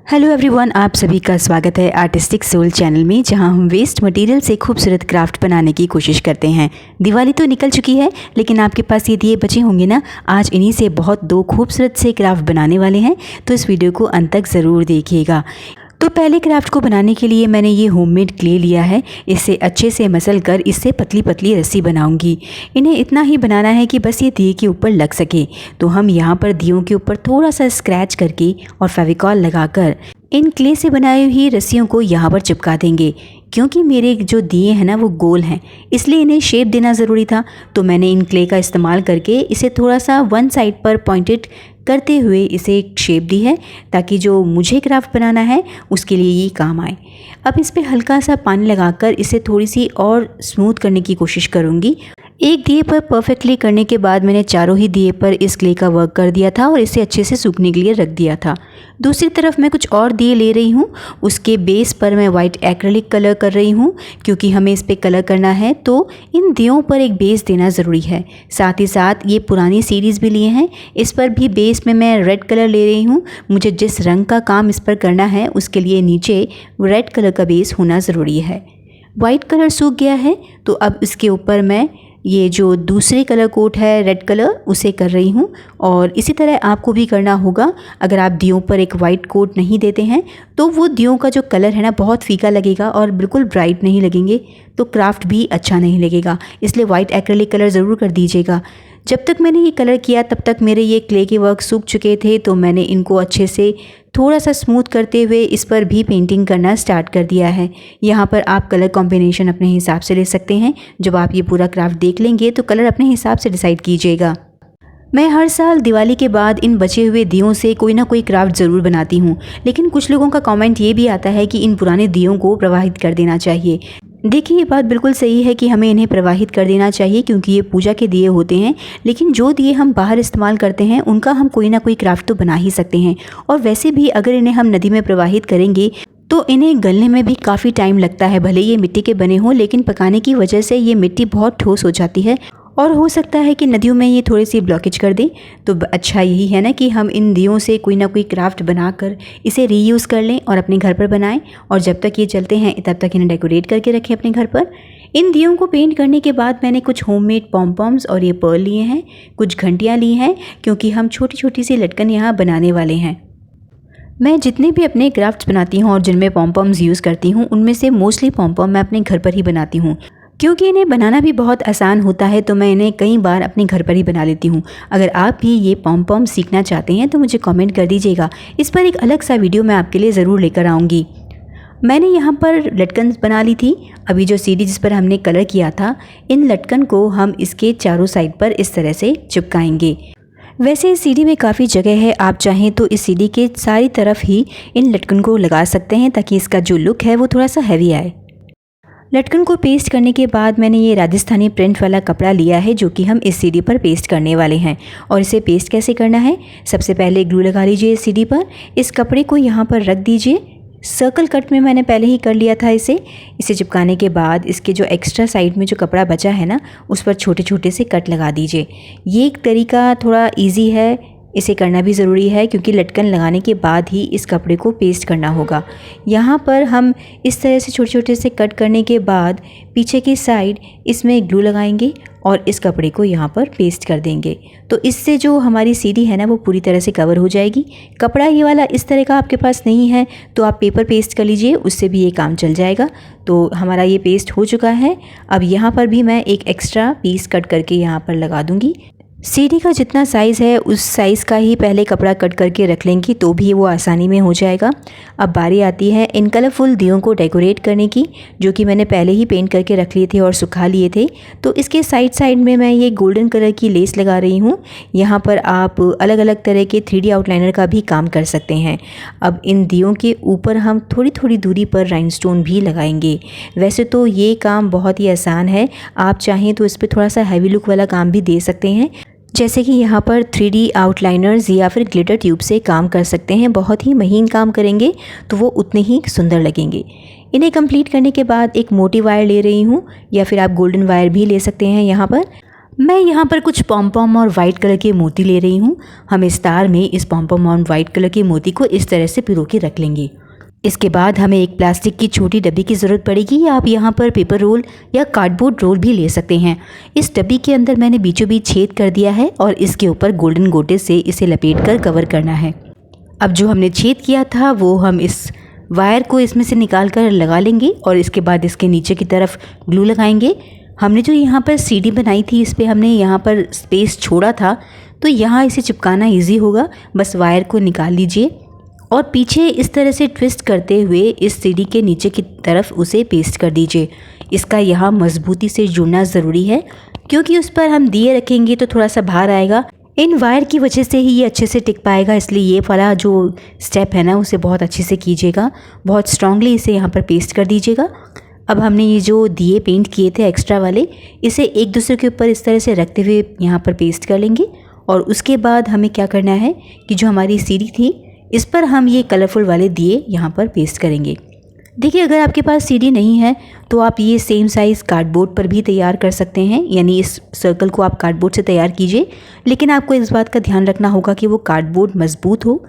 Hello everyone, आप सभी का स्वागत है आर्टिस्टिक सोल चैनल में, जहां हम वेस्ट मटेरियल से खूबसूरत क्राफ्ट बनाने की कोशिश करते हैं। दिवाली तो निकल चुकी है, लेकिन आपके पास ये दिए बचे होंगे ना। आज इन्हीं से दो खूबसूरत से क्राफ्ट बनाने वाले हैं, तो इस वीडियो को अंत तक ज़रूर देखिएगा। तो पहले क्राफ्ट को बनाने के लिए मैंने ये होममेड क्ले लिया है। इसे अच्छे से मसल कर इससे पतली पतली रस्सी बनाऊंगी। इन्हें इतना ही बनाना है कि बस ये दिए के ऊपर लग सके। तो हम यहाँ पर दियों के ऊपर थोड़ा सा स्क्रैच करके और फेविकॉल लगाकर इन क्ले से बनाई हुई रस्सियों को यहाँ पर चिपका देंगे। क्योंकि मेरे जो दिए हैं ना वो गोल हैं, इसलिए इन्हें शेप देना ज़रूरी था। तो मैंने इन क्ले का इस्तेमाल करके इसे थोड़ा सा वन साइड पर पॉइंटेड करते हुए इसे एक शेप दी है, ताकि जो मुझे क्राफ्ट बनाना है उसके लिए ये काम आए। अब इस पर हल्का सा पानी लगाकर इसे थोड़ी सी और स्मूथ करने की कोशिश करूँगी। एक दिए पर परफेक्टली करने के बाद मैंने चारों ही दिए पर इस क्ले का वर्क कर दिया था और इसे अच्छे से सूखने के लिए रख दिया था। दूसरी तरफ मैं कुछ और दिए ले रही हूँ। उसके बेस पर मैं वाइट एक्रेलिक कलर कर रही हूँ, क्योंकि हमें इस पर कलर करना है तो इन दियों पर एक बेस देना ज़रूरी है। साथ ही साथ ये पुरानी सीरीज़ भी लिए हैं, इस पर भी बेस में मैं रेड कलर ले रही हूँ। मुझे जिस रंग का काम इस पर करना है उसके लिए नीचे रेड कलर का बेस होना ज़रूरी है। वाइट कलर सूख गया है, तो अब इसके ऊपर मैं ये जो दूसरे कलर कोट है रेड कलर, उसे कर रही हूँ। और इसी तरह आपको भी करना होगा। अगर आप दियों पर एक वाइट कोट नहीं देते हैं तो वो दियों का जो कलर है ना बहुत फीका लगेगा और बिल्कुल ब्राइट नहीं लगेंगे, तो क्राफ्ट भी अच्छा नहीं लगेगा। इसलिए वाइट एक्रेलिक कलर ज़रूर कर दीजिएगा। जब तक मैंने ये कलर किया तब तक मेरे ये क्ले के वर्क सूख चुके थे, तो मैंने इनको अच्छे से थोड़ा सा स्मूथ करते हुए इस पर भी पेंटिंग करना स्टार्ट कर दिया है। यहाँ पर आप कलर कॉम्बिनेशन अपने हिसाब से ले सकते हैं। जब आप ये पूरा क्राफ्ट देख लेंगे तो कलर अपने हिसाब से डिसाइड कीजिएगा। मैं हर साल दिवाली के बाद इन बचे हुए दियों से कोई ना कोई क्राफ्ट ज़रूर बनाती हूँ, लेकिन कुछ लोगों का कमेंट ये भी आता है कि इन पुराने दियों को प्रवाहित कर देना चाहिए। देखिए, ये बात बिल्कुल सही है कि हमें इन्हें प्रवाहित कर देना चाहिए, क्योंकि ये पूजा के दिए होते हैं। लेकिन जो दिए हम बाहर इस्तेमाल करते हैं उनका हम कोई ना कोई क्राफ्ट तो बना ही सकते हैं। और वैसे भी अगर इन्हें हम नदी में प्रवाहित करेंगे तो इन्हें गलने में भी काफ़ी टाइम लगता है। भले ये मिट्टी के बने हों, लेकिन पकाने की वजह से ये मिट्टी बहुत ठोस हो जाती है और हो सकता है कि नदियों में ये थोड़ी सी ब्लॉकेज कर दें। तो अच्छा यही है ना कि हम इन दियों से कोई ना कोई क्राफ्ट बनाकर इसे रीयूज़ कर लें और अपने घर पर बनाएं। और जब तक ये चलते हैं तब तक इन्हें डेकोरेट करके रखें अपने घर पर। इन दियों को पेंट करने के बाद मैंने कुछ होममेड पॉम्पॉम्स और ये पर्ल लिए हैं, कुछ घंटियाँ ली हैं, क्योंकि हम छोटी छोटी सी लटकन यहाँ बनाने वाले हैं। मैं जितने भी अपने क्राफ्ट्स बनाती हूँ और जिनमें पॉम्पॉम्स यूज़ करती हूँ, उनमें से मोस्टली पॉम्पॉम मैं अपने घर पर ही बनाती हूँ। क्योंकि इन्हें बनाना भी बहुत आसान होता है, तो मैं इन्हें कई बार अपने घर पर ही बना लेती हूँ। अगर आप भी ये पॉम्पॉम सीखना चाहते हैं तो मुझे कमेंट कर दीजिएगा। इस पर एक अलग सा वीडियो मैं आपके लिए ज़रूर लेकर आऊँगी। मैंने यहाँ पर लटकन बना ली थी। अभी जो सीढ़ी जिस पर हमने कलर किया था, इन लटकन को हम इसके चारों साइड पर इस तरह से चिपकाएंगे। वैसे इस सीढ़ी में काफ़ी जगह है, आप चाहें तो इस सीढ़ी के सारी तरफ ही इन लटकन को लगा सकते हैं, ताकि इसका जो लुक है वो थोड़ा सा हैवी आए। लटकन को पेस्ट करने के बाद मैंने ये राजस्थानी प्रिंट वाला कपड़ा लिया है, जो कि हम इस सीढ़ी पर पेस्ट करने वाले हैं। और इसे पेस्ट कैसे करना है, सबसे पहले ग्लू लगा लीजिए इस सीढ़ी पर। इस कपड़े को यहाँ पर रख दीजिए। सर्कल कट में मैंने पहले ही कर लिया था इसे चिपकाने के बाद इसके जो एक्स्ट्रा साइड में जो कपड़ा बचा है ना, उस पर छोटे छोटे से कट लगा दीजिए। ये एक तरीका थोड़ा ईजी है, इसे करना भी ज़रूरी है, क्योंकि लटकन लगाने के बाद ही इस कपड़े को पेस्ट करना होगा। यहाँ पर हम इस तरह से छोटे छोटे से कट करने के बाद पीछे की साइड इसमें ग्लू लगाएंगे और इस कपड़े को यहाँ पर पेस्ट कर देंगे। तो इससे जो हमारी सीढ़ी है ना वो पूरी तरह से कवर हो जाएगी। कपड़ा ये वाला इस तरह का आपके पास नहीं है तो आप पेपर पेस्ट कर लीजिए, उससे भी ये काम चल जाएगा। तो हमारा ये पेस्ट हो चुका है। अब यहाँ पर भी मैं एक एक्स्ट्रा पीस कट करके यहाँ पर लगा दूँगी। सीढ़ी का जितना साइज़ है उस साइज़ का ही पहले कपड़ा कट करके रख लेंगी, तो भी वो आसानी में हो जाएगा। अब बारी आती है इन कलरफुल दियों को डेकोरेट करने की, जो कि मैंने पहले ही पेंट करके रख लिए थे और सुखा लिए थे। तो इसके साइड में मैं ये गोल्डन कलर की लेस लगा रही हूँ। यहाँ पर आप अलग अलग तरह के 3D आउटलाइनर का भी काम कर सकते हैं। अब इन दियों के ऊपर हम थोड़ी थोड़ी दूरी पर राइनस्टोन भी लगाएंगे। वैसे तो ये काम बहुत ही आसान है, आप चाहें तो इस पर थोड़ा सा हैवी लुक वाला काम भी दे सकते हैं, जैसे कि यहाँ पर 3D आउटलाइनर्स या फिर ग्लिटर ट्यूब से काम कर सकते हैं। बहुत ही महीन काम करेंगे तो वो उतने ही सुंदर लगेंगे। इन्हें कंप्लीट करने के बाद एक मोटी वायर ले रही हूँ, या फिर आप गोल्डन वायर भी ले सकते हैं। यहाँ पर मैं यहाँ पर कुछ पॉम-पॉम और वाइट कलर के मोती ले रही हूँ। हम इस तार में इस पॉम-पॉम और वाइट कलर के मोती को इस तरह से पिरो के रख लेंगे। इसके बाद हमें एक प्लास्टिक की छोटी डब्बी की ज़रूरत पड़ेगी। आप यहाँ पर पेपर रोल या कार्डबोर्ड रोल भी ले सकते हैं। इस डब्बी के अंदर मैंने बीचों बीच छेद कर दिया है और इसके ऊपर गोल्डन गोटे से इसे लपेट कर कवर करना है। अब जो हमने छेद किया था वो हम इस वायर को इसमें से निकाल कर लगा लेंगे और इसके बाद इसके नीचे की तरफ ग्लू लगाएंगे। हमने जो यहाँ पर सीढ़ी बनाई थी इस पर हमने यहाँ पर स्पेस छोड़ा था, तो यहाँ इसे चिपकाना ईजी होगा। बस वायर को निकाल लीजिए और पीछे इस तरह से ट्विस्ट करते हुए इस सीढ़ी के नीचे की तरफ उसे पेस्ट कर दीजिए। इसका यहाँ मजबूती से जुड़ना ज़रूरी है क्योंकि उस पर हम दिए रखेंगे तो थोड़ा सा भार आएगा। इन वायर की वजह से ही ये अच्छे से टिक पाएगा, इसलिए ये वाला जो स्टेप है ना उसे बहुत अच्छे से कीजिएगा। बहुत स्ट्रांगली इसे यहाँ पर पेस्ट कर दीजिएगा। अब हमने ये जो दिए पेंट किए थे एक्स्ट्रा वाले, इसे एक दूसरे के ऊपर इस तरह से रखते हुए यहाँ पर पेस्ट कर लेंगे। और उसके बाद हमें क्या करना है कि जो हमारी सीढ़ी थी इस पर हम ये कलरफुल वाले दिए यहाँ पर पेस्ट करेंगे। देखिए, अगर आपके पास सीढ़ी नहीं है तो आप ये सेम साइज़ कार्डबोर्ड पर भी तैयार कर सकते हैं, यानी इस सर्कल को आप कार्डबोर्ड से तैयार कीजिए। लेकिन आपको इस बात का ध्यान रखना होगा कि वो कार्डबोर्ड मजबूत हो।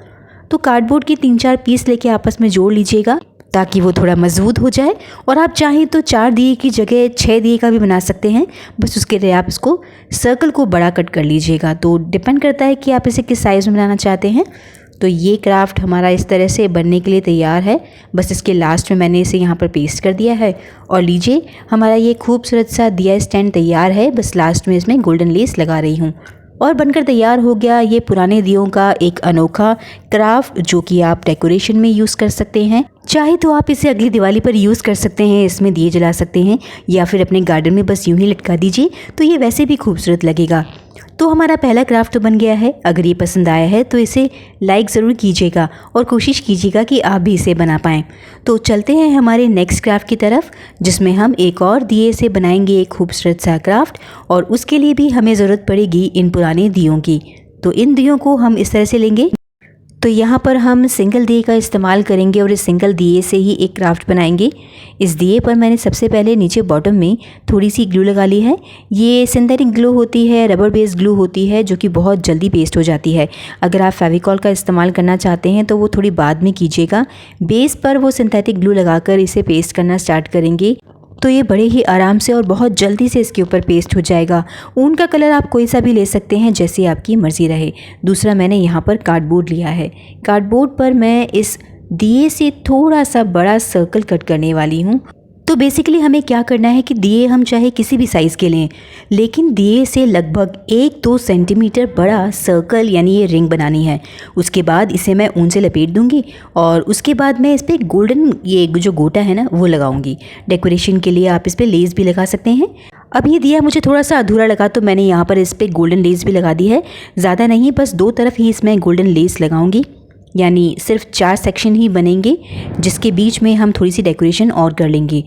तो कार्डबोर्ड के 3-4 पीस लेके आपस में जोड़ लीजिएगा ताकि वो थोड़ा मजबूत हो जाए। और आप चाहें तो 4 दिए की जगह 6 दिए का भी बना सकते हैं। बस उसके लिए आप इसको सर्कल को बड़ा कट कर लीजिएगा। तो डिपेंड करता है कि आप इसे किस साइज़ में बनाना चाहते हैं। तो ये क्राफ्ट हमारा इस तरह से बनने के लिए तैयार है। बस इसके लास्ट में मैंने इसे यहाँ पर पेस्ट कर दिया है और लीजिए हमारा ये खूबसूरत सा दिया स्टैंड तैयार है। बस लास्ट में इसमें गोल्डन लेस लगा रही हूँ और बनकर तैयार हो गया ये पुराने दियों का एक अनोखा क्राफ्ट, जो कि आप डेकोरेशन में यूज़ कर सकते हैं। चाहे तो आप इसे अगली दिवाली पर यूज़ कर सकते हैं, इसमें दिए जला सकते हैं, या फिर अपने गार्डन में बस यूं ही लटका दीजिए तो ये वैसे भी खूबसूरत लगेगा। तो हमारा पहला क्राफ्ट तो बन गया है। अगर ये पसंद आया है तो इसे लाइक ज़रूर कीजिएगा और कोशिश कीजिएगा कि आप भी इसे बना पाएँ। तो चलते हैं हमारे नेक्स्ट क्राफ्ट की तरफ, जिसमें हम एक और दिए से बनाएंगे एक खूबसूरत सा क्राफ्ट। और उसके लिए भी हमें ज़रूरत पड़ेगी इन पुराने दियों की। तो इन दियों को हम इस तरह से लेंगे। तो यहाँ पर हम सिंगल दिए का इस्तेमाल करेंगे और इस सिंगल दिए से ही एक क्राफ्ट बनाएंगे। इस दिए पर मैंने सबसे पहले नीचे बॉटम में थोड़ी सी ग्लू लगा ली है। ये सिंथेटिक ग्लू होती है, रबर बेस्ड ग्लू होती है, जो कि बहुत जल्दी पेस्ट हो जाती है। अगर आप फेविकॉल का इस्तेमाल करना चाहते हैं तो वो थोड़ी बाद में कीजिएगा। बेस पर वो सिंथेटिक ग्लू लगाकर इसे पेस्ट करना स्टार्ट करेंगे तो ये बड़े ही आराम से और बहुत जल्दी से इसके ऊपर पेस्ट हो जाएगा। ऊन का कलर आप कोई सा भी ले सकते हैं, जैसे आपकी मर्ज़ी रहे। दूसरा मैंने यहाँ पर कार्डबोर्ड लिया है। कार्डबोर्ड पर मैं इस दिए से थोड़ा सा बड़ा सर्कल कट करने वाली हूँ। तो बेसिकली हमें क्या करना है कि दिए हम चाहे किसी भी साइज़ के लें, लेकिन दिए से लगभग 1-2 सेंटीमीटर बड़ा सर्कल यानी ये रिंग बनानी है। उसके बाद इसे मैं ऊन से लपेट दूंगी और उसके बाद मैं इस पर गोल्डन ये जो गोटा है ना वो लगाऊंगी। डेकोरेशन के लिए आप इस पर लेस भी लगा सकते हैं। अब ये दिया मुझे थोड़ा सा अधूरा लगा तो मैंने यहाँ पर इस पर गोल्डन लेस भी लगा दी है। ज़्यादा नहीं, बस 2 तरफ ही इसमें गोल्डन लेस लगाऊंगी, यानी सिर्फ 4 सेक्शन ही बनेंगे, जिसके बीच में हम थोड़ी सी डेकोरेशन और कर लेंगे।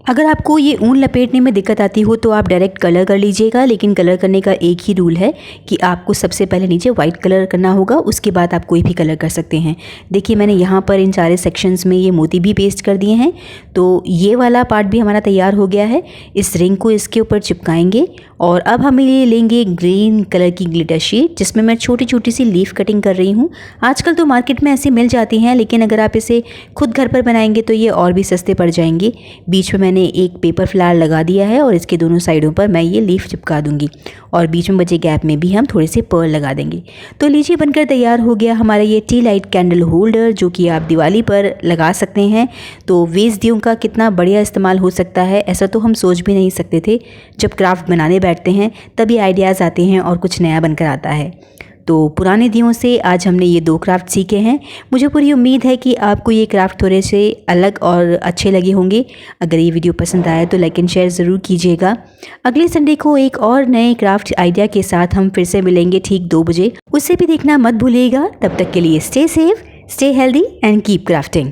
अगर आपको ये ऊन लपेटने में दिक्कत आती हो तो आप डायरेक्ट कलर कर लीजिएगा, लेकिन कलर करने का एक ही रूल है कि आपको सबसे पहले नीचे वाइट कलर करना होगा, उसके बाद आप कोई भी कलर कर सकते हैं। देखिए मैंने यहाँ पर इन सारे सेक्शंस में ये मोती भी पेस्ट कर दिए हैं। तो ये वाला पार्ट भी हमारा तैयार हो गया है। इस रिंग को इसके ऊपर चिपकाएंगे और अब हम ये लेंगे ग्रीन कलर की ग्लिटर शीट, जिसमें मैं छोटी छोटी सी लीफ कटिंग कर रही हूँ। आजकल तो मार्केट में ऐसी मिल जाती हैं, लेकिन अगर आप इसे खुद घर पर बनाएंगे तो ये और भी सस्ते पड़ जाएंगे। बीच में मैंने एक पेपर फ्लावर लगा दिया है और इसके दोनों साइडों पर मैं ये लीफ चिपका दूंगी और बीच में बचे गैप में भी हम थोड़े से पर्ल लगा देंगे। तो लीजिए बनकर तैयार हो गया हमारा ये टी लाइट कैंडल होल्डर, जो कि आप दिवाली पर लगा सकते हैं। तो वेस्ट दियों का कितना बढ़िया इस्तेमाल हो सकता है, ऐसा तो हम सोच भी नहीं सकते थे। जब क्राफ्ट बनाने बैठते हैं तभी आइडियाज़ आते हैं और कुछ नया बनकर आता है। तो पुराने दियों से आज हमने ये 2 क्राफ्ट सीखे हैं। मुझे पूरी उम्मीद है कि आपको ये क्राफ्ट थोड़े से अलग और अच्छे लगे होंगे। अगर ये वीडियो पसंद आया तो लाइक एंड शेयर ज़रूर कीजिएगा। अगले संडे को एक और नए क्राफ्ट आइडिया के साथ हम फिर से मिलेंगे ठीक 2 बजे। उससे भी देखना मत भूलिएगा। तब तक के लिए stay safe, stay healthy and keep crafting.